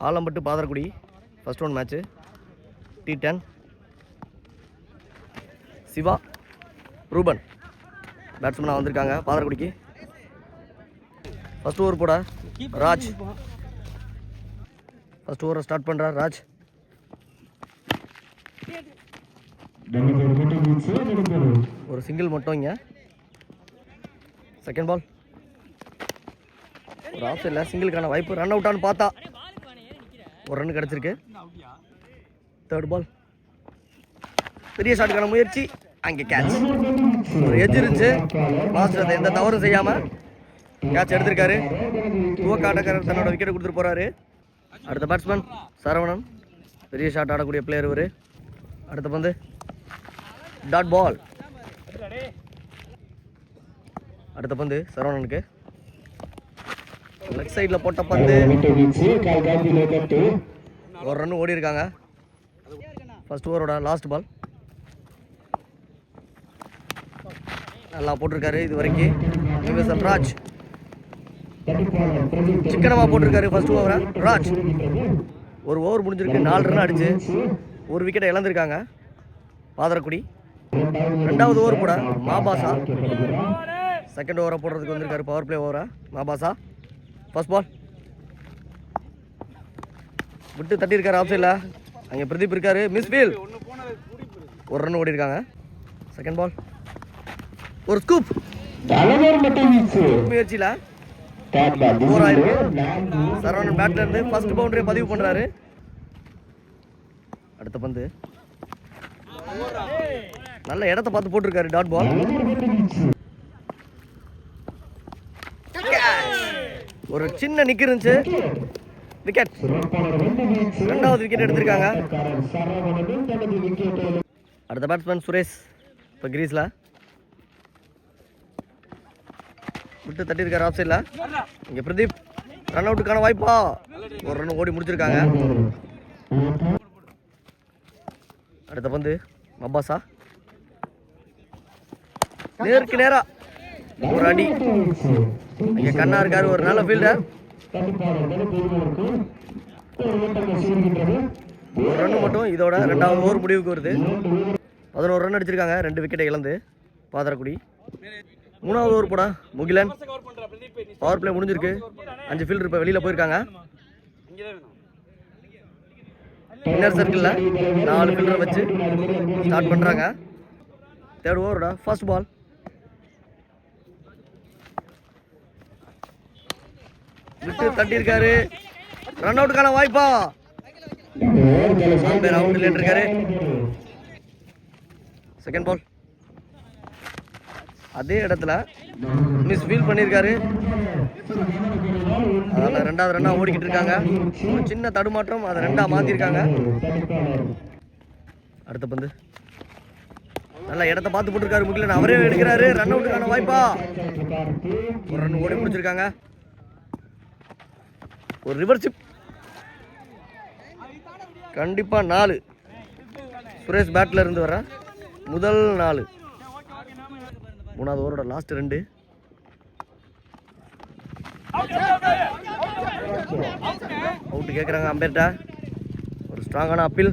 Alampattu Patharakudi first one match T10 Siva Ruban பேட்ஸ்மேனாக வந்திருக்காங்க பாதரக்குடிக்கு. ஃபர்ஸ்ட் ஓவர் போட ராஜ் ஃபர்ஸ்ட் ஓவரை ஸ்டார்ட் பண்ணுறார் ராஜ். ஒரு சிங்கிள் மட்டும் இங்கே. செகண்ட் பால் ஒரு ஆஃப் இல்லை, சிங்கிளுக்கான வாய்ப்பு. ரன் அவுட்டானு பார்த்தா ஒரு ரன் கிடச்சிருக்கு. தேர்ட் பால் பெரிய ஷாட்டுக்கான முயற்சி, அங்கே கேட்ச். ஒரு எட்ஜ் இருந்துச்சு, மாஸ்டர் அதை எந்த தவறும் செய்யாமல் கேட்ச் எடுத்திருக்காரு. துவக்காட்டக்காரர் தன்னோட விக்கெட்டை கொடுத்துட்டு போகிறாரு. அடுத்த பேட்ஸ்மேன் சரவணன், பெரிய ஷாட் ஆடக்கூடிய பிளேயர் இவர். அடுத்த பந்து டாட் பால். அடுத்த பந்து சரவணனுக்கு லெக் சைடில் போட்ட பந்து, ஒரு ரன் ஓடி இருக்காங்க. ஃபர்ஸ்ட் ஓவரோட லாஸ்ட் பால் நல்லா போட்டிருக்காரு. இது வரைக்கும் ராஜ் சிக்கனமாக போட்டிருக்காரு ஃபர்ஸ்ட் ஓவரை. ராஜ் ஒரு ஓவர் முடிஞ்சிருக்கு, 4 ரன் அடிச்சு ஒரு விக்கெட்டை இழந்திருக்காங்க பாதரக்குடி. ரெண்டாவது ஓவர் போட மாபாசா செகண்ட் ஓவரை போடுறதுக்கு வந்திருக்காரு. பவர் பிளே ஓவரா மாபாசா. ஃபர்ஸ்ட் பால் விட்டு தட்டியிருக்காரு ஆஃப் சைடில். அங்கே பிரதீப் இருக்காரு, மிஸ் ஃபீல், ஒரு ரன் ஓடி இருக்காங்க. செகண்ட் பால் ஒரு ஸ்கூப் முயற்சியில் ஓவர் ஆயிருக்கு. சரவணன் பேட்ல இருந்து ஃபர்ஸ்ட் பவுண்டரியை பதிவு பண்றாரு. அடுத்த பந்து நல்ல இடத்த பார்த்து போட்டிருக்காரு. Dot ball. ஒரு சின்ன நிக்கு இருந்துச்சு, விக்கெட். ரெண்டாவது விக்கெட் எடுத்திருக்காங்க. அடுத்த பேட்ஸ்மேன் சுரேஷ் இப்போ கிரீஸ்ல விட்டு தட்டியிருக்காரு ஆஃப் சைடில். இங்கே பிரதீப் ரன் அவுட்டுக்கான வாய்ப்பா, ஒரு ரன் ஓடி முடிச்சிருக்காங்க. அடுத்த பந்து மப்பாசா நேருக்கு நேரா ஒரு அடி. இங்கே கண்ணா இருக்காரு, ஒரு நல்ல ஃபீல்டர். ஒரு ரன் மட்டும் இதோட ரெண்டாவது ஓவர் முடிவுக்கு வருது. 11 ரன் அடிச்சிருக்காங்க, 2 விக்கெட்டை இழந்து பாதரக்குடி. மூணாவது ஓவர் போட முகிலன். பவர் பிளே முடிஞ்சிருக்கு, 5 ஃபீல்டர் இப்போ வெளியில் போயிருக்காங்க. இன்னர் சர்க்கிளில் 4 ஃபீல்டரை வச்சு ஸ்டார்ட் பண்ணுறாங்க. தேர்ட் ஓவரோட ஃபர்ஸ்ட் பால் விட்டு தட்டியிருக்காரு. ரன் அவுட்டுக்கான வாய்ப்பா, அவுட் இருக்காரு. செகண்ட் பால் அதே இடத்துல மிஸ் ஃபீல் பண்ணியிருக்காரு. அதனால் ரெண்டாவது ரன்னாக ஓடிக்கிட்டு இருக்காங்க. ஒரு சின்ன தடுமாற்றம், அதை 2ஆக மாற்றிருக்காங்க. அடுத்த பந்து நல்லா இடத்த பார்த்து போட்டிருக்காரு முகிலன், அவரே எடுக்கிறாரு. ரன் அவுட்டுக்கான வாய்ப்பா, ஒரு ரன் ஓடி முடிச்சிருக்காங்க. ஒரு ரிவர்ஸ் சிப் கண்டிப்பாக 4. சுரேஷ் பேட்டில் இருந்து வர முதல் 4. மூணாவது ஓவரோட லாஸ்ட் 2. அவுட்டு கேட்குறாங்க அம்பேர்ட்டா. ஒரு ஸ்ட்ராங்கான அப்பீல்.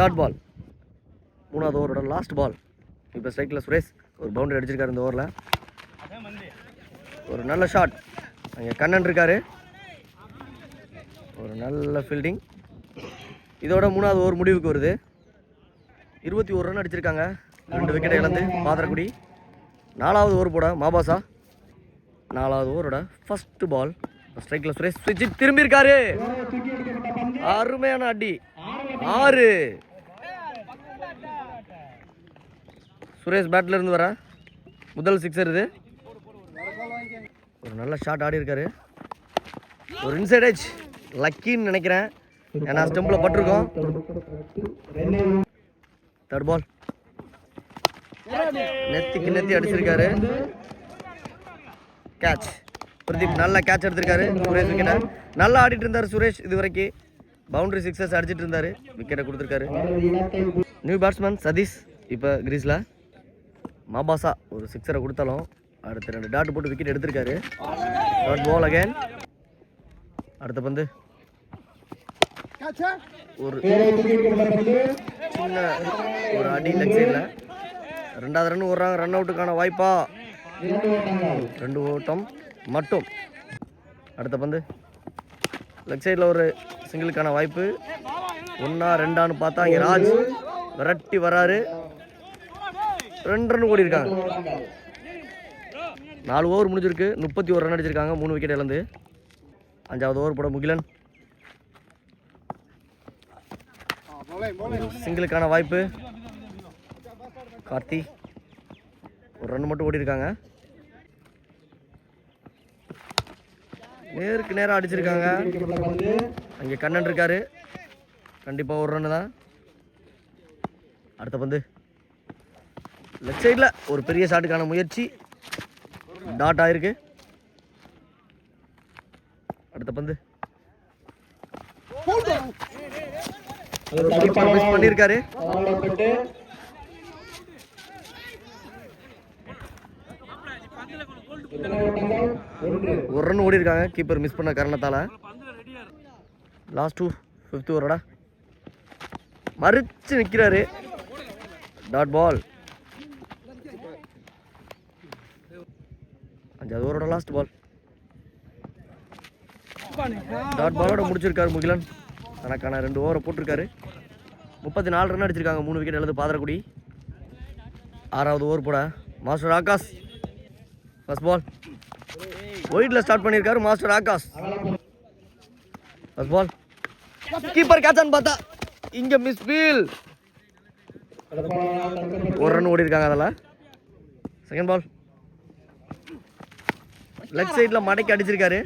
Dot ball. மூணாவது ஓவரோட லாஸ்ட் பால். இப்போ ஸ்ட்ரைக்கில் சுரேஷ் ஒரு பவுண்டரி அடிச்சிருக்காரு இந்த ஓவரில். ஒரு நல்ல ஷாட், அங்கே கண்ணன் இருக்காரு. ஒரு நல்ல ஃபீல்டிங். இதோட மூணாவது ஓவர் முடிவுக்கு வருது. 21 ரன் அடிச்சிருக்காங்க, 2 விக்கெட்டை இழந்து பாதரக்குடி. நாலாவது ஓவர் போட மாபாசா. நாலாவது ஓவரோட ஃபர்ஸ்ட் பால். ஸ்ட்ரைக்கில் சுரேஷ் ஸ்விட்ச் திரும்பி இருக்காரு. அருமையான அடி, 6. சுரேஷ் பேட்டில் இருந்து வர முதல் 6 இது. ஒரு நல்ல ஷாட் ஆடி இருக்காரு. ஒரு இன்சைட் எட்ஜ், லக்கின்னு நினைக்கிறேன், ஏன்னா ஸ்டெம்பில் பட்டிருக்கோம். தேர்ட் பால் நெத்திக்கு நெத்தி அடிச்சிருக்காரு. கேட்ச். பிரதீப் நல்ல கேட்ச் எடுத்திருக்காரு. சுரேஷ் விக்கெட்டை நல்லா ஆடிட்டு இருந்தார் சுரேஷ். இது வரைக்கும் பவுண்டரி 6 அடிச்சிட்டு இருந்தார், விக்கெட்டை கொடுத்துருக்காரு. நியூ பேட்ஸ்மேன் சதீஷ் இப்போ கிரீஸில். மாபாசா ஒரு 6 கொடுத்தாலும் அடுத்த 2 டாட் போட்டு விக்கெட் எடுத்திருக்காரு. Dot ball again. அடுத்த பந்து ஒரு சின்ன ஒரு அடி லெக் சைடில். ரெண்டாவது ரன் ஓடுறாங்க. ரன் அவுட்டுக்கான வாய்ப்பா? 2 ஓட்டம் மட்டும். அடுத்த பந்து லெக் சைடில் ஒரு சிங்கிளுக்கான வாய்ப்பு. 1 2 பார்த்தா இங்கே ராஜ் விரட்டி வராரு. 2 ரன் ஓடி இருக்காங்க. 4 ஓவர் முடிஞ்சிருக்கு. 31 ரன் அடிச்சிருக்காங்க. 3 விக்கெட் இழந்து. 5வது ஓவர் போட முகிலன். சிங்கிளுக்கான வாய்ப்பு. கார்த்தி ஒரு ரன் மட்டும் ஓடி இருக்காங்க. நேருக்கு நேரம் அடிச்சிருக்காங்க. அங்கே கண்ணன் இருக்காரு. கண்டிப்பாக ஒரு ரன்னு தான். அடுத்த பந்து லெஃப்ட் சைடில் ஒரு பெரிய ஷாட்டுக்கான முயற்சி. டாட் ஆயிருக்கு. அடுத்த பந்து மிஸ் பண்ணியிருக்காரு. ஒரு ரன் ஓடி இருக்காங்க கீப்பர் மிஸ் பண்ண காரணத்தால். லாஸ்ட் 5th ஓவரோட மறிச்சு நிற்கிறாரு. Dot ball. 5வது ஓவரோட லாஸ்ட் பால். டாட் பாலோட முடிச்சிருக்காரு முகிலன். தனக்கான 2 ஓவரை போட்டிருக்காரு. 34 ரன் அடிச்சிருக்காங்க. 3 விக்கெட் எழுது பாதரக்குடி. 6வது ஓவர் போட மாஸ்டர் ஆகாஷ். ஃபர்ஸ்ட் பால் ஒயிட்ல ஸ்டார்ட் பண்ணியிருக்காரு master Akash. First ball keeper கேட்சான்னு பார்த்தா இங்க மிஸ் ஃபீல். ஒரு ரன் ஓடி இருக்காங்க. அதில் செகண்ட் பால் லெக் சைடில் மடக்கி அடிச்சிருக்காரு.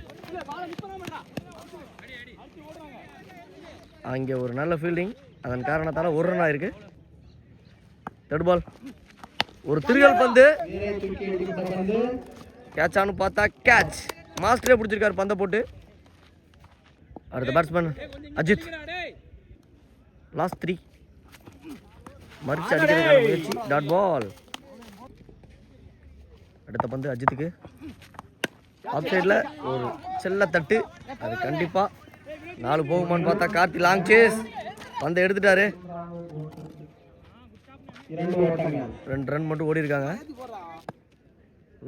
அங்கே ஒரு நல்ல ஃபீல்டிங். அதன் காரணத்தால் ஒரு ரன் ஆயிருக்கு. தேர்ட் பால் ஒரு திரிகல் பந்து. கேட்சானு பார்த்தா கேட்ச். மாஸ்டரே பிடிச்சிருக்காரு பந்தை போட்டு. அடுத்த பேட்ஸ்மேன் அஜித். லாஸ்ட் 3 மறிச்சு அடிக்கிறதுக்கான முயற்சி. Dot ball. அடுத்த பந்து அஜித்துக்கு. ஆஃப் சைடில் ஒரு செல்ல தட்டு. அது கண்டிப்பாக 4 போகுமான்னு பார்த்தா கார்த்தி லாங் சேஸ். பந்தை எடுத்துட்டாரு. 2 ரன் மட்டும் ஓடி இருக்காங்க.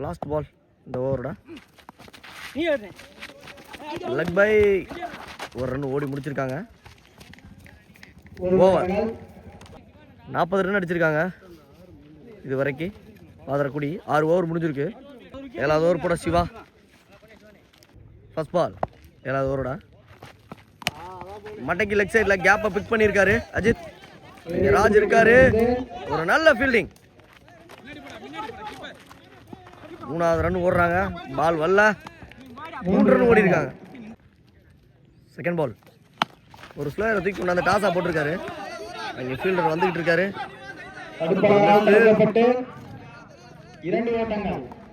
லாஸ்ட் பால் இந்த ஓவரோட லெக் பை. ஒரு ரன் ஓடி முடிச்சிருக்காங்க. ஓவர் 40 ரன் அடிச்சிருக்காங்க இது வரைக்கும் பாதரக்குடி. 6 ஓவர் முடிஞ்சிருக்கு. 7வது ஓவர் போட சிவா. ஃபர்ஸ்ட் பால் 7வது ஓவரோட மட்டைக்கு லெக் சைடில் கேப்பை பிக் பண்ணியிருக்காரு அஜித். இங்கே ராஜ் இருக்காரு. ஒரு நல்ல ஃபீல்டிங். 3வது ரன் ஓடுறாங்க. பால் வரல. 3 ரன் ஓடி இருக்காங்க. செகண்ட் பால் ஒரு ஸ்லோயரை தூக்கி கொண்டு அந்த டாஸாக போட்டிருக்காரு. அங்கே ஃபீல்டர் வந்துகிட்டு இருக்காரு.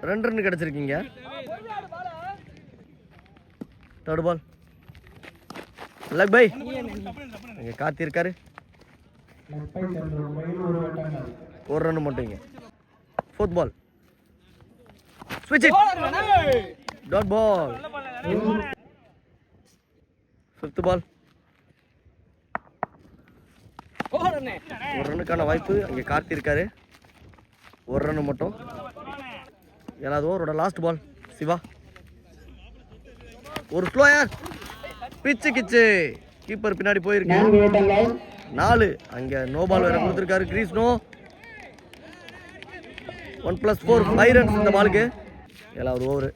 2 ரன் கிடச்சிருக்கீங்க. Third ball leg bye. அங்கே கார்த்தி இருக்காரு. 1 ரன் மட்டும் இங்கே. ஃபோர்த் பால் ஸ்விட்ச் இட். Dot ball. 5th பால் 1 ரன்னுக்கான வாய்ப்பு. அங்கே கார்த்தி இருக்காரு. 1 ரன் மட்டும். 7வது ஓவரோட லாஸ்ட் பால் சிவா. ஒரு ஸ்லோயர் பிச்சு கிச்சு. கீப்பர் பின்னாடி போயிருக்கு. 4. அங்கே நோ பால் வேற கொடுத்துருக்காரு கிரீஸ். நோ 1+4 5 ரன்ஸ் இந்த பாலுக்கு. 7வது ஓவர்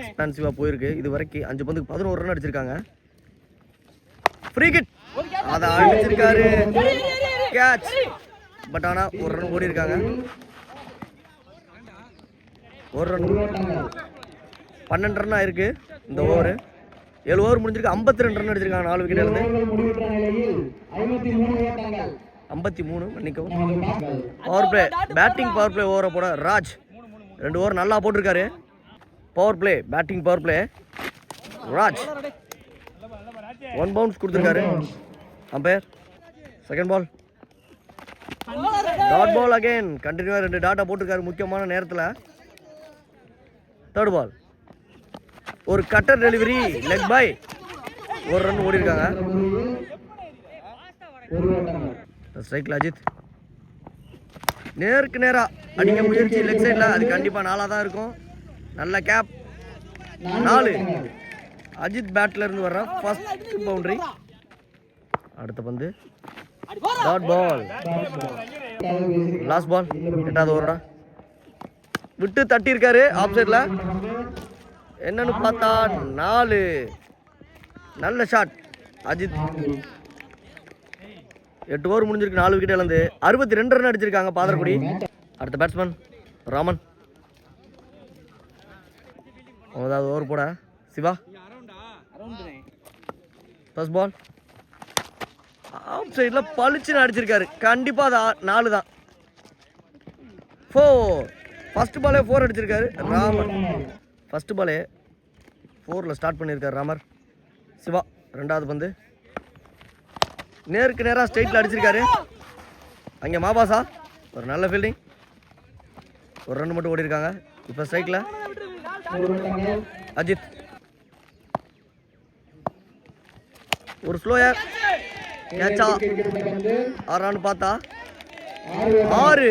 எக்ஸ்பான்சிவாக போயிருக்கு. இது வரைக்கும் 5 பந்துக்கு 11 ரன் அடிச்சிருக்காங்க. ஃப்ரீ கிட் அதை அடிச்சிருக்காரு. கேட்ச். பட் ஆனால் 1 ரன் ஓடி இருக்காங்க. 1 ரன் 12 ரன் ஆயிருக்கு இந்த ஓவர். 7 ஓவர் முடிஞ்சிருக்கு. 52 ரன் அடிச்சிருக்காங்க. 4 விக்கெட் இருந்து 53. மன்னிக்கவும். Power play batting power play ஓவரை போட ராஜ். 2 ஓவர் நல்லா போட்டிருக்காரு. Power play batting power play Raj. 1 bounce கொடுத்துருக்காரு umpire. Second ball dot ball again. கண்டினியூவாக 2 டாட்டா போட்டிருக்காரு முக்கியமான நேரத்தில். தேர்ட் பால் ஒரு cutter delivery leg bye. 1 run ஓடி இருக்காங்க. ஸ்ட்ரைக்கில் அஜித் நேருக்கு நேராக அடிக்க முயற்சி லெக் சைடில், அது கண்டிப்பாக 4 தான் இருக்கும். நல்ல கேப் 4. அஜித் பேட்ல இருந்து வர்ற ஃபர்ஸ்ட் பவுண்டரி. அடுத்த பந்து டாட் பால். லாஸ்ட் பால் 8வது ஓவரா விட்டு தட்டியிருக்காரு ஆஃப் சைடில். என்னன்னு பார்த்தா 4. நல்ல ஷாட் அஜித். 8 ஓவர் முடிஞ்சிருக்கு, 4 விக்கெட் இழந்து 62 ரன் அடிச்சிருக்காங்க பாதரக்குடி. அடுத்த பேட்ஸ்மேன் ராமன். 9வது ஓவர் போட சிவா. ஃபர்ஸ்ட் பால் ஆஃப் சைடில் பளிச்சுன்னு அடிச்சிருக்காரு. கண்டிப்பாக அது 4 தான். 4. ஃபர்ஸ்ட் பாலே 4 அடிச்சிருக்காரு ராமர். ஃபர்ஸ்ட் பாலே 4ல் ஸ்டார்ட் பண்ணியிருக்காரு ராமர். சிவா 2வது பந்து நேருக்கு நேராக ஸ்ட்ரைட்டில் அடிச்சிருக்காரு. அங்கே மாபாசா ஒரு நல்ல ஃபீல்டிங். ஒரு ரன் மட்டும் ஓடி இருக்காங்க. இப்போ ஸ்ட்ரைக்கில் அஜித் ஒரு ஸ்லோயர் கேட்சா. 6 பார்த்தா 6.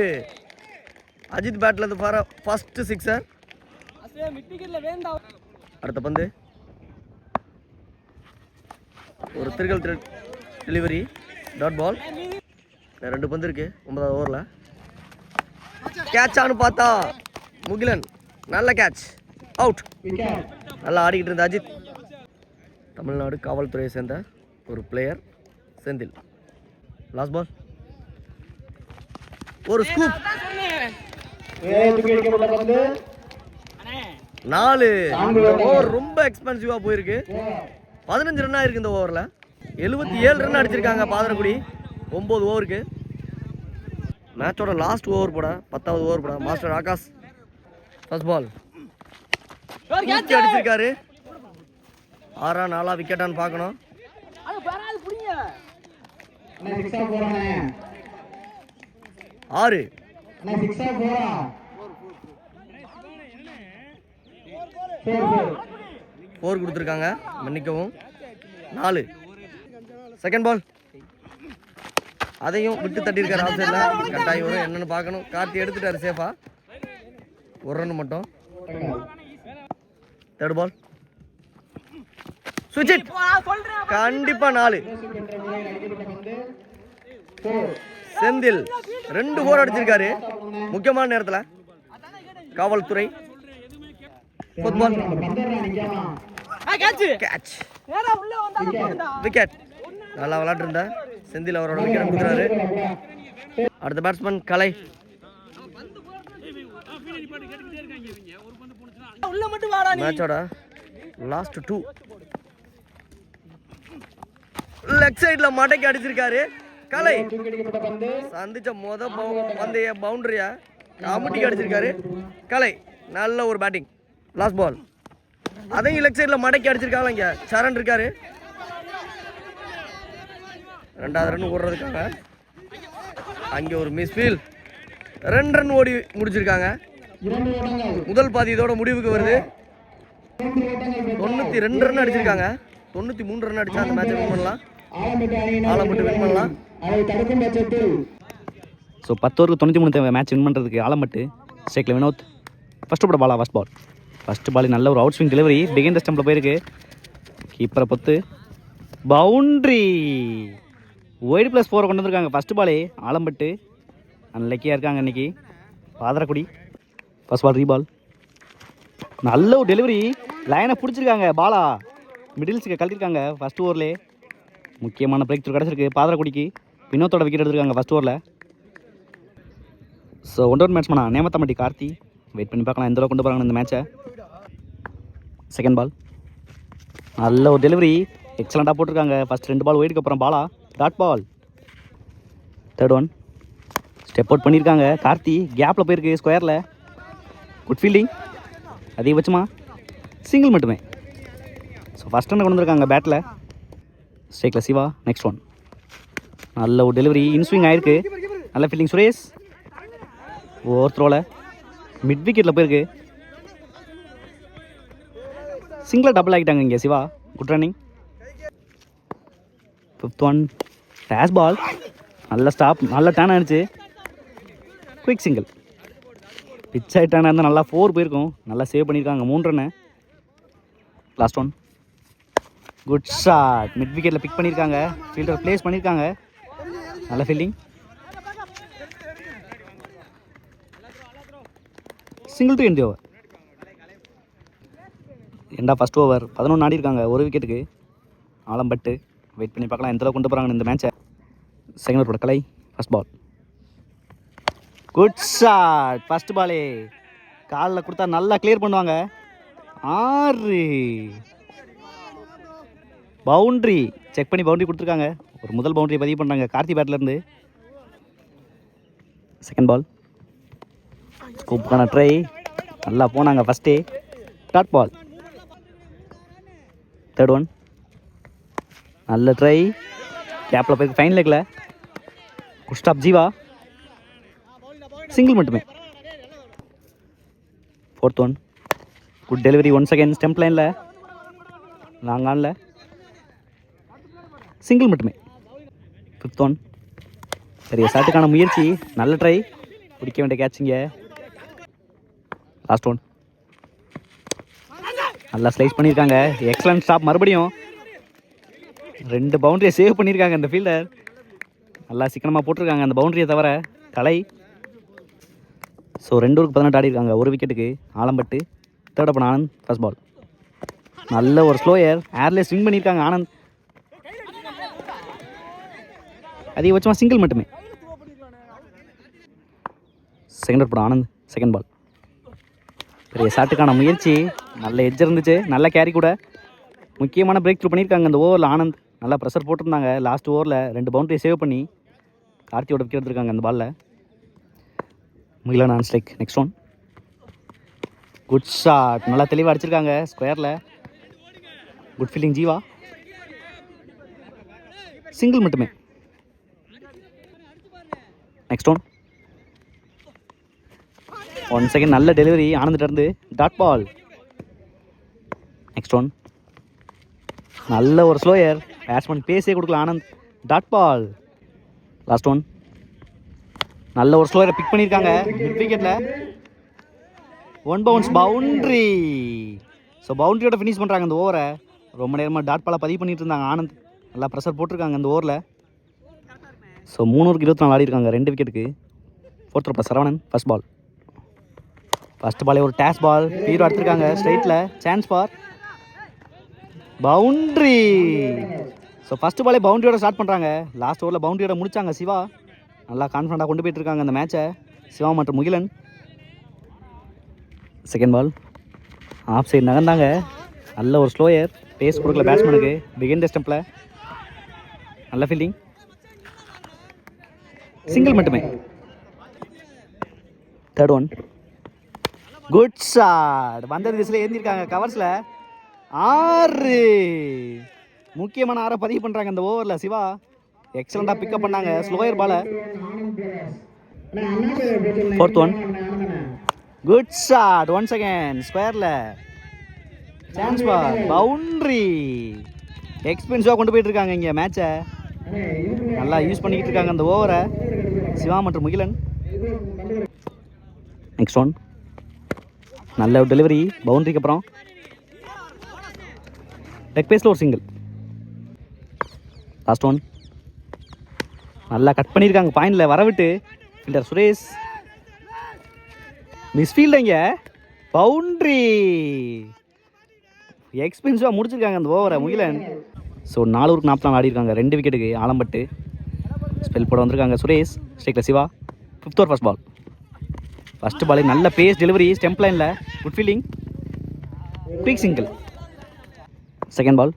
அஜித் பேட்ல இருந்து பாரு ஃபர்ஸ்ட் 6. அடுத்த பந்து ஒரு திருகல் டெலிவரி டாட் பால். 2 பந்து இருக்கு 9வது ஓவரில். கேட்சான்னு பார்த்தா முகிலன் நல்ல கேட்ச், அவுட். நல்லா ஆடிக்கிட்டு இருந்த அஜித் தமிழ்நாடு காவல்துறையை சேர்ந்த ஒரு பிளேயர் செந்தில். லாஸ்ட் பால் ஒரு ஸ்கூப் 4. ஓவர் ரொம்ப எக்ஸ்பென்சிவாக போயிருக்கு. 15 ரன் ஆயிருக்கு இந்த ஓவரில். 77 ரன் அடிச்சிருக்காங்க பாதரக்குடி 9 ஓவருக்கு. மேட்சோட லாஸ்ட் ஓவர் போட 10வது ஓவர் போட மாஸ்டர் ஆகாஷ். ஃபர்ஸ்ட் பால் அடிச்சிருக்காரு. 6 4 விக்கெட்டான்னு பார்க்கணும். 6. 4 கொடுத்துருக்காங்க, மன்னிக்கவும். 4. செகண்ட் பால் அதையும் விட்டு தட்டியிருக்காரு ஆஃப் சைடில். கட்டாயம் வரும், என்னன்னு பார்க்கணும். கார்த்தி எடுத்துட்டாரு சேஃபா. 1 ரன் மட்டும். தேர்ட் பால் சுவிட்ச் இட். கண்டிப்பாக 4. செந்தில் 2 4 அடிச்சிருக்காரு முக்கியமான நேரத்தில். காவல்துறை கேட்ச் விக்கெட். நல்லா விளையாட்டு இருந்தா செந்தில் அவரோட விக்கெட் கொடுக்குறாரு. அடுத்த பேட்ஸ்மேன் கலை. மேட்சோட லாஸ்ட் 2. லெக் சைடில் மட்டைக்கு அடிச்சிருக்காரு கலை. சந்திச்ச பந்தைய பவுண்டரியா காமெட்டிக்கு அடிச்சிருக்காரு கலை. நல்ல ஒரு பேட்டிங். லாஸ்ட் பால் அதையும் லெக் சைடில் மடக்கி அடிச்சிருக்காங்க. இங்கே சரண் இருக்காரு. 2வது ரன் ஓடுறதுக்காக அங்கே ஒரு மிஸ்ஃபீல். 2 ரன் ஓடி முடிச்சிருக்காங்க. முதல் பாதி இதோட முடிவுக்கு வருது. 92 ரன் அடிச்சிருக்காங்க. 93 ரன் அடிச்சா அந்த மேட்சை வின் பண்ணலாம். ஆலம்பட்டு வின் பண்ணலாம். ஸோ 10 ஓவருக்கு 93 மேட்ச் வின் பண்ணுறதுக்கு ஆலம்பட்டு. ஸ்ட்ரைக்கில் வினோத். ஃபஸ்ட்டு போட Bala first ball. First ball நல்ல ஒரு out swing delivery. Begin the ஸ்டம்பில் போயிருக்கு. கீப்பரை பொத்து பவுண்ட்ரி. ஒயிட் +4 கொண்டு வந்திருக்காங்க. ஃபஸ்ட்டு பாலே ஆலம்பட்டு அன்லக்கியாக இருக்காங்க இன்றைக்கி பாதரக்குடி. ஃபஸ்ட் பால் ரீபால். நல்ல ஒரு டெலிவரி. லைனை பிடிச்சிருக்காங்க. பாலா மிடில்ஸுக்கு கழட்டிருக்காங்க. ஃபஸ்ட் ஓவர்லே முக்கியமான பிரேக் த்ரூ கிடச்சிருக்கு பாதரக்குடிக்கு. வினோத்தோட விக்கெட் எடுத்திருக்காங்க ஃபஸ்ட் ஓவரில். ஸோ 1 ஓவர் மேட்ச்மேனா நேமத்தம்பட்டி கார்த்தி. வெயிட் பண்ணி பார்க்கலாம் எந்த அளவுக்கு கொண்டு போகிறாங்க இந்த மேட்சை. செகண்ட் பால் நல்ல ஒரு டெலிவரி. எக்ஸலண்ட்டாக போட்டிருக்காங்க. ஃபஸ்ட் 2 பால் ஒயிட்டுக்கு அப்புறம் Bala dot ball. Third one step out பண்ணியிருக்காங்க. கார்த்தி கேப்பில் போயிருக்கு ஸ்கொயரில். Good fielding. அதிகபட்சமாக சிங்கிள் மட்டுமே. ஸோ ஃபஸ்ட் ரன் கொண்டு வந்திருக்காங்க பேட்டில். ஸ்ட்ரைக்கில் சிவா. நெக்ஸ்ட் ஒன் நல்ல ஒரு டெலிவரி. இன்ஸ்விங் ஆயிருக்கு. நல்ல ஃபீல்டிங் சுரேஷ். ஓவர் த்ரோவில் மிட் விக்கெட்டில் போயிருக்கு. சிங்கிளாக டபுள் ஆகிட்டாங்க இங்கே Siva. Good running. 5th one dash ball, நல்ல ஸ்டாப், நல்ல டேன் ஆயிடுச்சு. Quick single. பிச் ஆகிட்டான இருந்தால் நல்லா 4 போயிருக்கும். நல்லா சேவ் பண்ணியிருக்காங்க 3 run. Last one. Good shot. Mid விக்கெட்டில் பிக் பண்ணியிருக்காங்க. ஃபீல்டர் பிளேஸ் பண்ணியிருக்காங்க. நல்ல fielding. Single to end over. எண்டா ஃபஸ்ட் ஓவர் 11 ஆடி இருக்காங்க 1 விக்கெட்டுக்கு. ஆலம்பட்டு வெயிட் பண்ணி பார்க்கலாம் எந்த அளவுக்கு கொண்டு போகிறாங்க இந்த மேட்சை. Second over Kalai. First ball. Good shot. First பாலே காலில் கொடுத்தா நல்லா கிளியர் பண்ணுவாங்க. 6 பவுண்ட்ரி. செக் பண்ணி பவுண்ட்ரி கொடுத்துருக்காங்க. ஒரு முதல் பவுண்ட்ரி பதிவு பண்ணுறாங்க கார்த்தி பேட்லேருந்து. Second ball. ஸ்கூப்புக்கான ட்ரை நல்லா போனாங்க ஃபஸ்ட்டே. Dot ball. Third one. நல்ல ட்ரை. கேப்பில் போய் ஃபைன் லெக்கில். Good stop Jeeva. சிங்கிள் மட்டுமே. Fourth one. Good delivery. 1 second stump லைனில். லாங் ஆனில். சிங்கிள் மட்டுமே. Fifth one. பெரிய ஷாட்டுக்கான முயற்சி. நல்ல ட்ரை. பிடிக்க வேண்டிய கேட்சிங்க. Last one. நல்லா ஸ்லைஸ் பண்ணியிருக்காங்க. Excellent stop. மறுபடியும் 2 பவுண்டரியை சேவ் பண்ணியிருக்காங்க இந்த ஃபீல்டர். நல்லா சிக்கனமாக போட்டிருக்காங்க அந்த பவுண்டரியை தவிர. கலை. ஸோ 2 ஓவருக்கு 18 ஆடி இருக்காங்க 1 விக்கெட்டுக்கு. Alampattu. Third up Anand. First ball. நல்ல ஒரு ஸ்லோயர். ஏர்லேயே ஸ்விங் பண்ணியிருக்காங்க ஆனந்த். அதிகபட்சமாக சிங்கிள் மட்டுமே. Second out Anand. Second ball. பெரிய ஷாட்டுக்கான முயற்சி. நல்ல எட்ஜ் இருந்துச்சு. நல்ல கேரி கூட. முக்கியமான பிரேக் த்ரூ பண்ணியிருக்காங்க இந்த ஓவரில் ஆனந்த். நல்லா ப்ரெஷர் போட்டிருந்தாங்க லாஸ்ட் ஓவரில் 2 பவுண்டரியை சேவ் பண்ணி கார்த்தியோட விக்கெட் எடுத்திருக்காங்க அந்த பாலில். Mugilan on strike. Next one. Good shot. நல்லா தெளிவாக அடிச்சிருக்காங்க ஸ்கொயரில். Good fielding Jeeva. சிங்கிள் மட்டுமே. Next one. 1 செகண்ட் நல்ல டெலிவரி ஆனந்திட்டேருந்து. Dot ball. Next one. நல்ல ஒரு ஸ்லோயர். பேட்ஸ்மேன் பேஸே கொடுக்கல Anand. Dot ball. Last one. நல்ல ஒரு ஸ்லோயரை பிக் பண்ணியிருக்காங்க மிட் விக்கெட்டில். 1 பவுன்ஸ் பவுண்ட்ரி. ஸோ பவுண்ட்ரியோட ஃபினிஷ் பண்ணுறாங்க இந்த ஓவரை. ரொம்ப நேரமாக டாட் பாலை பதிவு பண்ணிட்டு இருந்தாங்க ஆனந்த். நல்லா ப்ரெஷர் போட்டிருக்காங்க இந்த ஓவரில். ஸோ 3 ஓவருக்கு 24 ஆடி இருக்காங்க 2 விக்கெட்டுக்கு. Fourth over Saravanan. First ball. First பாலே ஒரு டேஷ் பால். ஹீரோ எடுத்திருக்காங்க ஸ்ட்ரைட்டில். Chance for boundary. So first பாலே பவுண்ட்ரியோட ஸ்டார்ட் பண்ணுறாங்க. லாஸ்ட் ஓவரில் பவுண்ட்ரியோட முடிச்சாங்க சிவா. நல்லா கான்ஃபிடண்ட்டாக கொண்டு போயிட்டு இருக்காங்க அந்த மேட்சை சிவா மற்றும் Mugilan. Second ball. Off side நகர்ந்தாங்க. நல்ல ஒரு ஸ்லோயர். பேஸ் கொடுக்கல பேட்ஸ்மேனுக்கு. பிகின் த ஸ்டெம்பில். நல்ல ஃபீல்டிங். சிங்கிள் மட்டுமே. Third one. Good shot. வந்த திசையில் ஏந்திருக்காங்க கவர்ஸில். 6 முக்கியமான 6 பதிவு பண்ணுறாங்க இந்த ஓவரில் சிவா. எக்ஸலண்டாக பிக்கப் பண்ணாங்க ஸ்லோயர் பாலை. Fourth one. Good shot. 1 second ஸ்கொயரில். Chance for boundary. எக்ஸ்பென்சிவாக கொண்டு போயிட்டு இருக்காங்க இங்கே மேட்சை. நல்லா யூஸ் பண்ணிக்கிட்டு இருக்காங்க அந்த ஓவரை சிவா மற்றும் முகிலன். Next one. நல்ல ஒரு டெலிவரி பவுண்டரிக்கு அப்புறம். லெக் பேஸில் ஒரு சிங்கிள். Last one. நல்லா கட் பண்ணியிருக்காங்க பாயிண்டில் வரவிட்டு. ஃபீல்டர் சுரேஷ். மிஸ்ஃபீல்டு இங்கே. பவுண்ட்ரி. எக்ஸ்பென்சிவாக முடிச்சிருக்காங்க அந்த ஓவரை முகிலன். ஸோ 4 ஓவருக்கு 44 ஆடி இருக்காங்க 2 விக்கெட்டுக்கு. ஆலம்பட்டு. ஸ்பெல் போட வந்திருக்காங்க சுரேஷ். ஸ்ட்ரைக்கில் Siva. Fifth over first ball. First பாலே நல்ல பேஸ் டெலிவரி ஸ்டெம்ப் லைனில். Good fielding. Quick single. Second ball.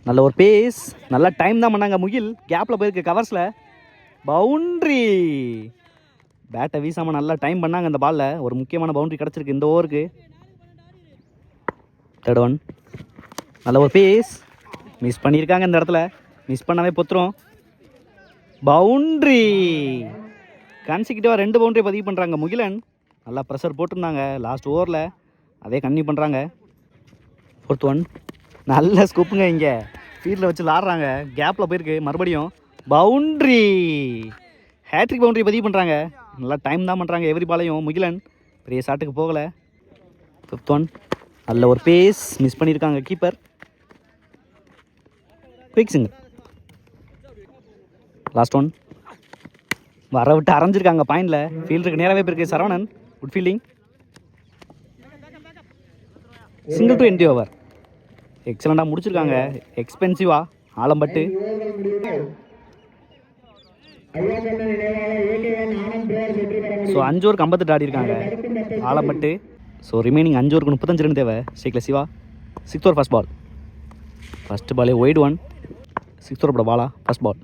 நல்ல ஒரு பேஸ். நல்லா டைம் தான் பண்ணாங்க முகில். கேப்பில் போயிருக்கு கவர்ஸில். பவுண்ட்ரி. பேட்டை வீசாமல் நல்லா டைம் பண்ணாங்க அந்த பாலில். ஒரு முக்கியமான பவுண்ட்ரி கிடச்சிருக்கு இந்த ஓவருக்கு. Third one. நல்ல ஒரு பேஸ். மிஸ் பண்ணியிருக்காங்க இந்த இடத்துல. மிஸ் பண்ணாவே பொத்துரும். பவுண்ட்ரி. கன்சிக்யூட்டிவாக 2 பவுண்டரி பதிவு பண்ணுறாங்க முகிலன். நல்லா ப்ரெஷர் போட்டிருந்தாங்க லாஸ்ட் ஓவரில். அதே கன்டினியூ பண்ணுறாங்க. Fourth one. நல்ல ஸ்கூப்புங்க இங்கே. ஃபீல்டில் வச்சு விளாட்றாங்க. கேப்பில் போயிருக்கு மறுபடியும். பவுண்ட்ரி. ஹேட்ரிக் பவுண்ட்ரி பதிவு பண்ணுறாங்க. நல்லா டைம் தான் பண்ணுறாங்க எவ்ரி பாலையும். முகிலன் பெரிய ஷாட்டுக்கு போகலை. 5th one. நல்ல ஒரு பேஸ் மிஸ் பண்ணியிருக்காங்க keeper. Quick single. Last one. வர விட்டு அரைஞ்சிருக்காங்க பாயிண்டில். ஃபீல்டுக்கு நேராகவே போயிருக்கு Saravanan. Good fielding. Single to NT over. எக்ஸலண்ட்டாக முடிச்சிருக்காங்க. எக்ஸ்பென்சிவாக ஆலம்பட்டு. ஸோ 5 ஓவருக்கு 58 ஆடி இருக்காங்க ஆலம்பட்டு. ஸோ ரிமைனிங் 5 ஓவருக்கு 35 ரன் தேவை. ஸ்ட்ரைக்கில் Siva. 6th over first ball. First பாலே wide one. 6th over Bala first ball.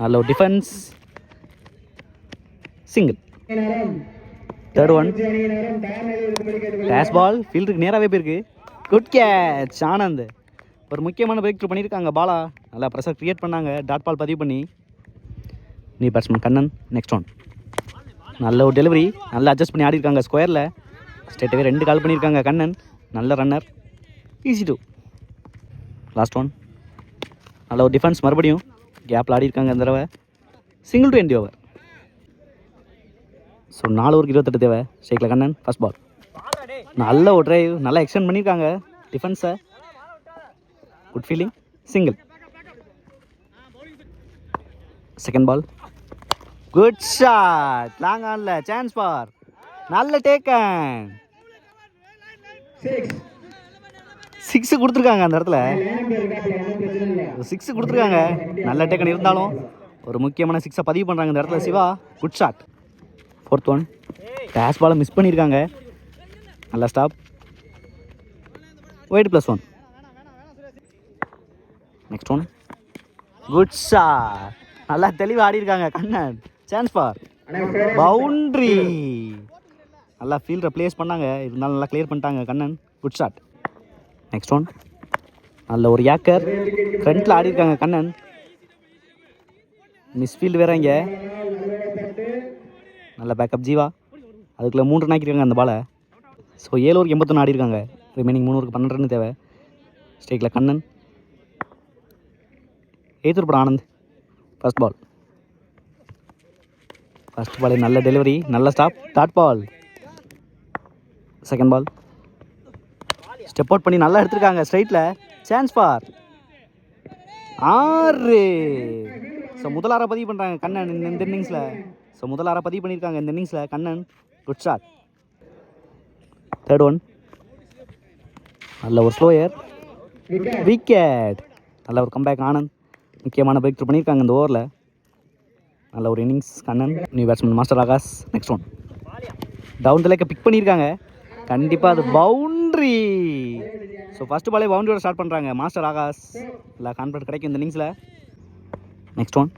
நல்ல ஒரு defence. Single. 3rd one. Dash ball ஃபீல்டுக்கு நேராகவே போயிருக்கு. Good catch Anand. ஒரு முக்கியமான பிரேக் த்ரூ பண்ணியிருக்காங்க பாலா. நல்லா ப்ரெஷர் க்ரியேட் பண்ணாங்க டாட் பால் பதிவு பண்ணி. நீ பேட்ஸ்மேன் கண்ணன். Next one. நல்ல ஒரு டெலிவரி. நல்லா அட்ஜஸ்ட் பண்ணி ஆடி இருக்காங்க ஸ்கொயரில். ஸ்ட்ரெயிட்டாகவே 2 கால் பண்ணியிருக்காங்க கண்ணன். நல்ல runner. Easy two. Last one. நல்ல ஒரு டிஃபென்ஸ் மறுபடியும் கேப்பில் ஆடி இருக்காங்க இந்த தடவை. Single to NT over. So 4 ஓவருக்கு 28 தேவை. ஸ்ட்ரைக்கில் கண்ணன் ஃபர்ஸ்ட் பால். நல்ல ஒரு ட்ரைவ். நல்லா எக்ஸ்டெண்ட் பண்ணியிருக்காங்க டிஃபென்ஸை. Good fielding. Single. Second ball. Good shot. Long ஆன்ல சான்ஸ் ஃபார். நல்ல டேக்கன். 6 கொடுத்துருக்காங்க அந்த இடத்துல. 6 கொடுத்துருக்காங்க. நல்ல டேக்கன் இருந்தாலும் ஒரு முக்கியமான 6 பதிவு பண்ணுறாங்க இந்த இடத்துல Siva. Good shot. 4th one. டேஷ் பாலை மிஸ் பண்ணியிருக்காங்க. நல்லா stop. Wide +1. Next one. Good shot. நல்லா தெளிவாக ஆடி இருக்காங்க கண்ணன். Chance for boundary. நல்லா ஃபீல்டரை ப்ளேஸ் பண்ணாங்க. இருந்தாலும் நல்லா கிளியர் பண்ணிட்டாங்க Kannan. Good shot. Next one. நல்ல ஒரு யாக்கர் ஃப்ரண்ட்டில் ஆடி இருக்காங்க கண்ணன். மிஸ் ஃபீல்டு வேற இங்கே. நல்ல பேக்கப் ஜீவா. அதுக்குள்ளே 3 ரன் ஆக்கியிருக்காங்க அந்த பாலை. ஸோ 7 ஓவருக்கு 81 ஆடி இருக்காங்க. ரிமைனிங் 3 ஓவருக்கு 12 ரன் தேவை. ஸ்ட்ரைக்கில் Kannan. 8th over Anand first ball. First பாலே நல்ல டெலிவரி. நல்ல stop. Dot ball. Second ball. Step out பண்ணி நல்லா எடுத்திருக்காங்க ஸ்ட்ரைட்டில். Chance for 6. ஸோ முதல் 6 பதிவு பண்ணுறாங்க கண்ணன் இந்த இன்னிங்ஸில். ஸோ முதல் 6 பதிவு பண்ணியிருக்காங்க இந்த இன்னிங்ஸில் Kannan. Good shot. 3rd one. நல்ல ஒரு ஸ்லோயர். விக்கெட். நல்ல ஒரு கம்பேக் ஆனந்த். முக்கியமான பிரேக் த்ரூ பண்ணியிருக்காங்க இந்த ஓவரில். நல்ல ஒரு innings Kannan. New batsman master Akash. Next one. Down the லேக்கை பிக் பண்ணியிருக்காங்க. கண்டிப்பாக அது பவுண்ட்ரி. ஸோ ஃபஸ்ட்டு பாலே பவுண்டரியோட ஸ்டார்ட் பண்ணுறாங்க மாஸ்டர் ஆகாஷ். இல்லை கான்ஃபிடன்ட் கிடைக்கும் இந்த இன்னிங்ஸில். Next one.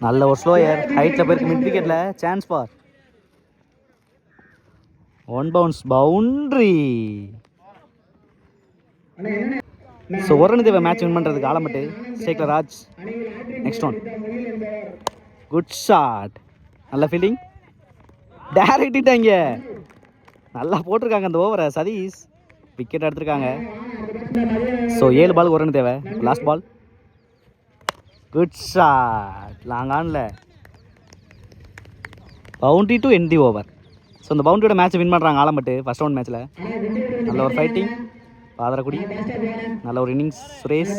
நல்ல ஒரு ஸ்லோயர் ஹைட்டில் போயிருக்கு மிட் விக்கெட்டில். Chance for 1 bounce boundary. So ஒரு ரன் தேவை மேட்ச் வின் பண்ணுறதுக்கு ஆலம்பட்டு. ஸ்ட்ரைக்கில் Raj. Next one. Good shot. நல்ல ஃபீல்டிங். டேரக்ட் ஹிட்டாங்க. நல்லா போட்டிருக்காங்க அந்த ஓவரை சதீஷ். விக்கெட் எடுத்திருக்காங்க. ஸோ 7 பாலுக்கு 1 ரன் தேவை. Last ball. Good shot. Long ஆனில் boundary to NT over. So இந்த பவுண்டரியோட மேட்ச்சை வின் பண்ணுறாங்க ஆலம்பட்டு ஃபர்ஸ்ட் ரவுண்ட் மேட்ச்சில். நல்ல ஒரு ஃபைட்டிங் பாதரக்குடி. நல்ல ஒரு இன்னிங்ஸ் சுரேஷ்.